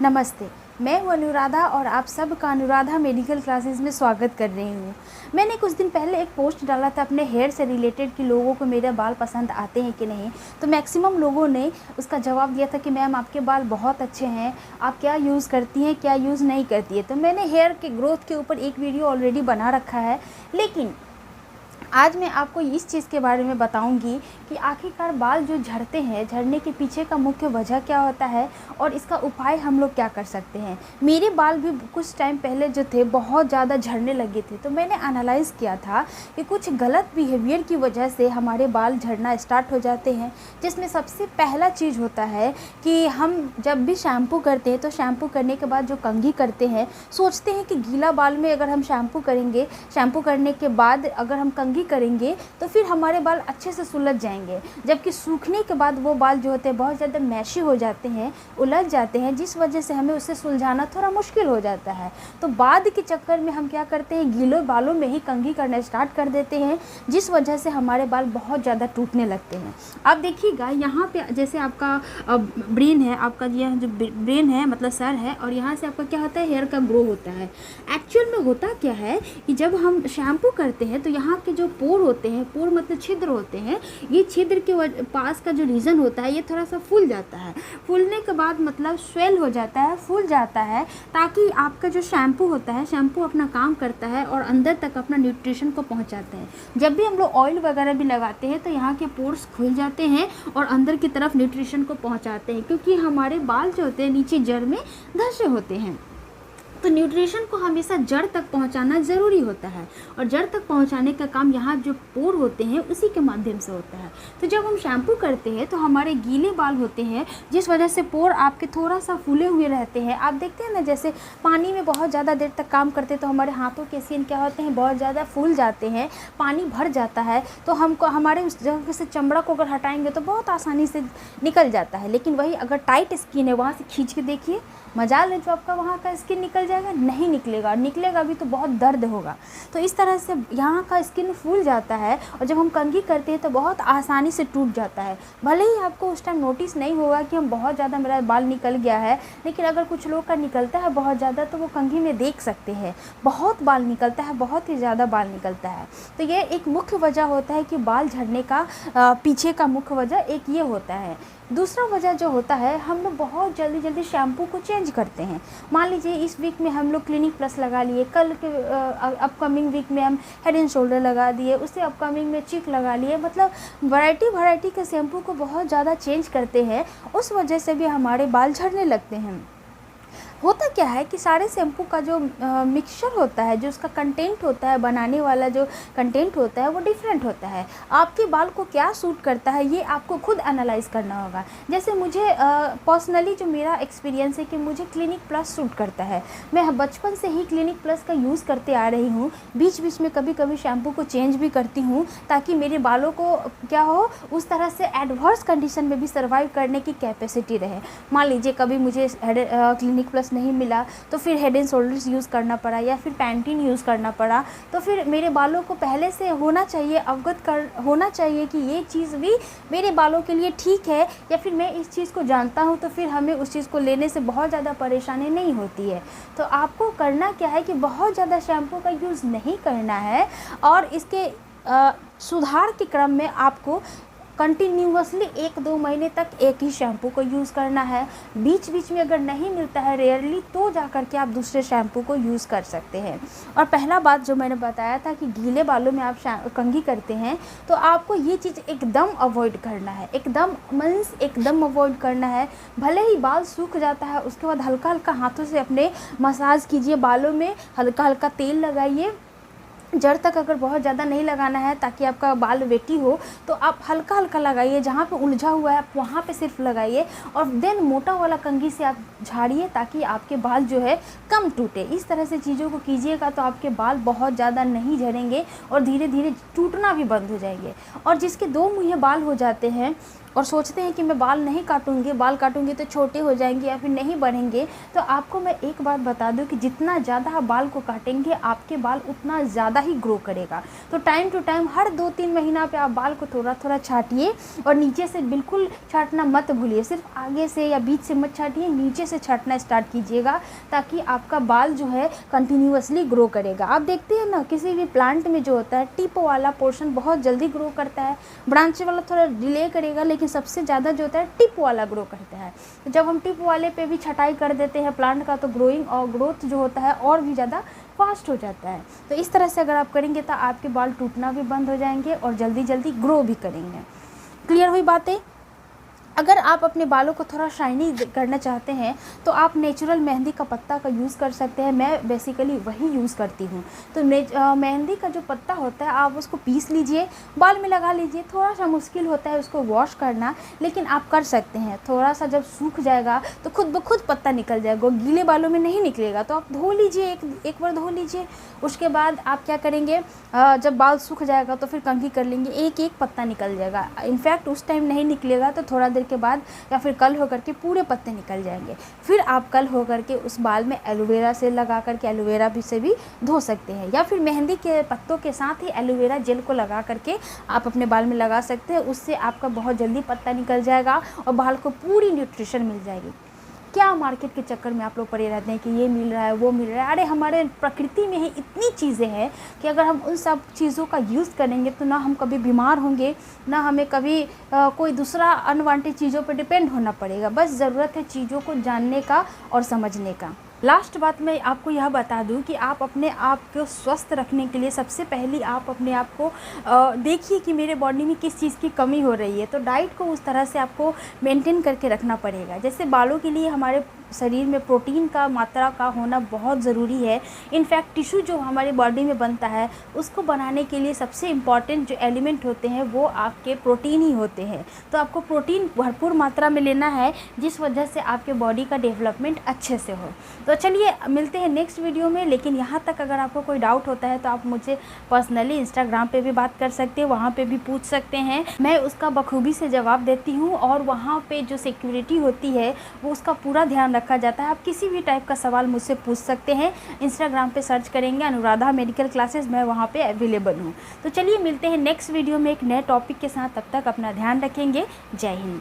नमस्ते, मैं हूँ अनुराधा और आप सबका अनुराधा मेडिकल क्लासेस में स्वागत कर रही हूँ। मैंने कुछ दिन पहले एक पोस्ट डाला था अपने हेयर से रिलेटेड कि लोगों को मेरे बाल पसंद आते हैं कि नहीं। तो मैक्सिमम लोगों ने उसका जवाब दिया था कि मैम आपके बाल बहुत अच्छे हैं, आप क्या यूज़ करती हैं, क्या यूज़ नहीं करती है। तो मैंने हेयर के ग्रोथ के ऊपर एक वीडियो ऑलरेडी बना रखा है, लेकिन आज मैं आपको इस चीज़ के बारे में बताऊंगी कि आखिरकार बाल जो झड़ते हैं, झड़ने के पीछे का मुख्य वजह क्या होता है और इसका उपाय हम लोग क्या कर सकते हैं। मेरे बाल भी कुछ टाइम पहले जो थे बहुत ज़्यादा झड़ने लगे थे, तो मैंने एनालाइज़ किया था कि कुछ गलत बिहेवियर की वजह से हमारे बाल झड़ना स्टार्ट हो जाते हैं। जिसमें सबसे पहला चीज़ होता है कि हम जब भी शैम्पू करते हैं तो शैम्पू करने के बाद जो कंघी करते हैं, सोचते हैं कि गीला बाल में अगर हम शैम्पू करेंगे, शैम्पू करने के बाद अगर हम कंघी करेंगे तो फिर हमारे बाल अच्छे से सुलझ जाएंगे, जबकि सूखने के बाद वो बाल जो होते हैं बहुत ज़्यादा मैशी हो जाते हैं, उलझ जाते हैं, जिस वजह से हमें उससे सुलझाना थोड़ा मुश्किल हो जाता है। तो बाद के चक्कर में हम क्या करते हैं, गीले बालों में ही कंघी करना स्टार्ट कर देते हैं, जिस वजह से हमारे बाल बहुत ज़्यादा टूटने लगते हैं। आप देखिएगा यहाँ पे जैसे आपका ब्रेन है, आपका यह जो ब्रेन है मतलब सर है, और यहाँ से आपका क्या होता है, हेयर का ग्रो होता है। एक्चुअल में होता क्या है कि जब हम शैम्पू करते हैं तो यहाँ के जो पोर होते हैं, पोर मतलब छिद्र होते हैं, ये छिद्र के पास का जो रीजन होता है ये थोड़ा सा फूल जाता है। फूलने के बाद मतलब स्वेल हो जाता है, फूल जाता है, ताकि आपका जो शैम्पू होता है, शैम्पू अपना काम करता है और अंदर तक अपना न्यूट्रिशन को पहुंचाता है। जब भी हम लोग ऑयल वगैरह भी लगाते हैं तो यहाँ के पोर्स खुल जाते हैं और अंदर की तरफ न्यूट्रिशन को पहुँचाते हैं, क्योंकि हमारे बाल जो होते हैं नीचे जड़ में धंसे होते हैं। तो न्यूट्रिशन को हमेशा जड़ तक पहुंचाना ज़रूरी होता है, और जड़ तक पहुंचाने का काम यहाँ जो पोर होते हैं उसी के माध्यम से होता है। तो जब हम शैम्पू करते हैं तो हमारे गीले बाल होते हैं, जिस वजह से पोर आपके थोड़ा सा फूले हुए रहते हैं। आप देखते हैं ना, जैसे पानी में बहुत ज़्यादा देर तक काम करते हैं तो हमारे हाथों के स्किन क्या होते हैं, बहुत ज़्यादा फूल जाते हैं, पानी भर जाता है, तो हमको हमारे उस जगह से चमड़ा को अगर हटाएंगे तो बहुत आसानी से निकल जाता है। लेकिन वही अगर टाइट स्किन है, वहाँ से खींच के देखिए, मजाल है जो आपका वहाँ का स्किन निकल जाएगा, नहीं निकलेगा, निकलेगा भी तो बहुत दर्द होगा। तो इस तरह से यहाँ का स्किन फूल जाता है, और जब हम कंघी करते हैं तो बहुत आसानी से टूट जाता है। भले ही आपको उस टाइम नोटिस नहीं होगा कि हम बहुत ज़्यादा मेरा बाल निकल गया है, लेकिन अगर कुछ लोग का निकलता है बहुत ज़्यादा तो वो कंघी में देख सकते हैं, बहुत बाल निकलता है, बहुत ही ज़्यादा बाल निकलता है। तो ये एक मुख्य वजह होता है कि बाल झड़ने का पीछे का मुख्य वजह एक ये होता है। दूसरा वजह जो होता है, हम लोग बहुत जल्दी शैम्पू को चेंज करते हैं। मान लीजिए इस वीक में हम लोग क्लिनिक प्लस लगा लिए, कल के अपकमिंग वीक में हम हेड एंड शोल्डर लगा दिए, उससे अपकमिंग में चिक लगा लिए, मतलब वैरायटी के शैम्पू को बहुत ज़्यादा चेंज करते हैं। उस वजह से भी हमारे बाल झड़ने लगते हैं। होता क्या है कि सारे शैम्पू का जो मिक्सचर होता है, जो उसका कंटेंट होता है, बनाने वाला जो कंटेंट होता है वो डिफरेंट होता है। आपके बाल को क्या सूट करता है ये आपको खुद एनालाइज करना होगा। जैसे मुझे पर्सनली जो मेरा एक्सपीरियंस है कि मुझे क्लिनिक प्लस सूट करता है। मैं बचपन से ही क्लिनिक प्लस का यूज़ करते आ रही हूँ। बीच बीच में कभी कभी शैम्पू को चेंज भी करती हूँ, ताकि मेरे बालों को क्या हो, उस तरह से एडवर्स कंडीशन में भी सर्वाइव करने की कैपेसिटी रहे। मान लीजिए कभी मुझे क्लिनिक प्लस नहीं मिला तो फिर हेड एंड शोल्डर्स यूज़ करना पड़ा, या फिर पैंटीन यूज़ करना पड़ा। तो फिर मेरे बालों को पहले से होना चाहिए, होना चाहिए कि ये चीज़ भी मेरे बालों के लिए ठीक है, या फिर मैं इस चीज़ को जानता हूँ, तो फिर हमें उस चीज़ को लेने से बहुत ज़्यादा परेशानी नहीं होती है। तो आपको करना क्या है कि बहुत ज़्यादा शैम्पू का यूज़ नहीं करना है, और इसके सुधार के क्रम में आपको कंटिन्यूअसली 1-2 महीने तक एक ही शैम्पू को यूज़ करना है। बीच बीच में अगर नहीं मिलता है रेयरली, तो जा कर के आप दूसरे शैम्पू को यूज़ कर सकते हैं। और पहला बात जो मैंने बताया था कि गीले बालों में आप कंघी करते हैं, तो आपको ये चीज़ एकदम अवॉइड करना है, एकदम अवॉइड करना है। भले ही बाल सूख जाता है, उसके बाद हल्का हल्का हाथों से अपने मसाज कीजिए, बालों में हल्का हल्का तेल लगाइए। जड़ तक अगर बहुत ज़्यादा नहीं लगाना है ताकि आपका बाल वेटी हो, तो आप हल्का हल्का लगाइए, जहाँ पे उलझा हुआ है आप वहाँ पे सिर्फ लगाइए, और देन मोटा वाला कंघी से आप झाड़िए, ताकि आपके बाल जो है कम टूटे। इस तरह से चीज़ों को कीजिएगा तो आपके बाल बहुत ज़्यादा नहीं झड़ेंगे और धीरे धीरे टूटना भी बंद हो जाएंगे। और जिसके 2 मुँहे बाल हो जाते हैं और सोचते हैं कि मैं बाल नहीं काटूंगी, बाल काटूंगी तो छोटे हो जाएंगे या फिर नहीं बढ़ेंगे, तो आपको मैं एक बात बता दूं कि जितना ज़्यादा आप बाल को काटेंगे आपके बाल उतना ज़्यादा ही ग्रो करेगा। तो टाइम टू टाइम हर 2-3 महीना पे आप बाल को थोड़ा थोड़ा छाटिए, और नीचे से बिल्कुल छाटना मत भूलिए, सिर्फ आगे से या बीच से मत छाटिए, नीचे से छाटना स्टार्ट कीजिएगा, ताकि आपका बाल जो है कंटिन्यूअसली ग्रो करेगा। आप देखते हैं ना, किसी भी प्लांट में जो होता है टिप वाला पोर्शन बहुत जल्दी ग्रो करता है, ब्रांच वाला थोड़ा डिले करेगा, लेकिन सबसे ज़्यादा जो होता है टिप वाला ग्रो करता है। तो जब हम टिप वाले पे भी छटाई कर देते हैं प्लांट का, तो ग्रोइंग और ग्रोथ जो होता है और भी ज़्यादा फास्ट हो जाता है। तो इस तरह से अगर आप करेंगे तो आपके बाल टूटना भी बंद हो जाएंगे और जल्दी जल्दी ग्रो भी करेंगे। क्लियर हुई बातें? अगर आप अपने बालों को थोड़ा शाइनी करना चाहते हैं तो आप नेचुरल मेहंदी का पत्ता का यूज़ कर सकते हैं। मैं बेसिकली वही यूज़ करती हूँ। तो मेहंदी का जो पत्ता होता है आप उसको पीस लीजिए, बाल में लगा लीजिए। थोड़ा सा मुश्किल होता है उसको वॉश करना, लेकिन आप कर सकते हैं। थोड़ा सा जब सूख जाएगा तो खुद ब खुद पत्ता निकल जाएगा, गीले बालों में नहीं निकलेगा। तो आप धो लीजिए, एक बार धो लीजिए। उसके बाद आप क्या करेंगे, जब बाल सूख जाएगा तो फिर कंघी कर लेंगे, एक एक पत्ता निकल जाएगा। इनफैक्ट उस टाइम नहीं निकलेगा तो थोड़ा देर के बाद या फिर कल होकर के पूरे पत्ते निकल जाएंगे। फिर आप कल होकर के उस बाल में एलोवेरा से लगा करके एलोवेरा भी से भी धो सकते हैं, या फिर मेहंदी के पत्तों के साथ ही एलोवेरा जेल को लगा करके आप अपने बाल में लगा सकते हैं। उससे आपका बहुत जल्दी पत्ता निकल जाएगा और बाल को पूरी न्यूट्रिशन मिल जाएगी। क्या मार्केट के चक्कर में आप लोग पड़े रहते हैं कि ये मिल रहा है वो मिल रहा है। अरे हमारे प्रकृति में ही इतनी चीज़ें हैं कि अगर हम उन सब चीज़ों का यूज़ करेंगे तो ना हम कभी बीमार होंगे, ना हमें कभी कोई दूसरा अनवांटेड चीज़ों पर डिपेंड होना पड़ेगा। बस ज़रूरत है चीज़ों को जानने का और समझने का। लास्ट बात मैं आपको यह बता दूं कि आप अपने आप को स्वस्थ रखने के लिए सबसे पहले आप अपने आप को देखिए कि मेरे बॉडी में किस चीज़ की कमी हो रही है। तो डाइट को उस तरह से आपको मेंटेन करके रखना पड़ेगा। जैसे बालों के लिए हमारे शरीर में प्रोटीन का मात्रा का होना बहुत ज़रूरी है। इनफैक्ट टिश्यू जो हमारे बॉडी में बनता है उसको बनाने के लिए सबसे इम्पॉर्टेंट जो एलिमेंट होते हैं वो आपके प्रोटीन ही होते हैं। तो आपको प्रोटीन भरपूर मात्रा में लेना है, जिस वजह से आपके बॉडी का डेवलपमेंट अच्छे से हो। तो चलिए मिलते हैं नेक्स्ट वीडियो में। लेकिन यहाँ तक अगर आपको कोई डाउट होता है तो आप मुझे पर्सनली इंस्टाग्राम पे भी बात कर सकते हैं, वहाँ पे भी पूछ सकते हैं। मैं उसका बखूबी से जवाब देती हूँ, और वहाँ पे जो सिक्योरिटी होती है वो उसका पूरा ध्यान रखा जाता है। आप किसी भी टाइप का सवाल मुझसे पूछ सकते हैं। इंस्टाग्राम पे सर्च करेंगे अनुराधा मेडिकल क्लासेस, मैं वहाँ पे अवेलेबल हूँ। तो चलिए मिलते हैं नेक्स्ट वीडियो में एक नए टॉपिक के साथ। तब तक अपना ध्यान रखेंगे। जय हिंद।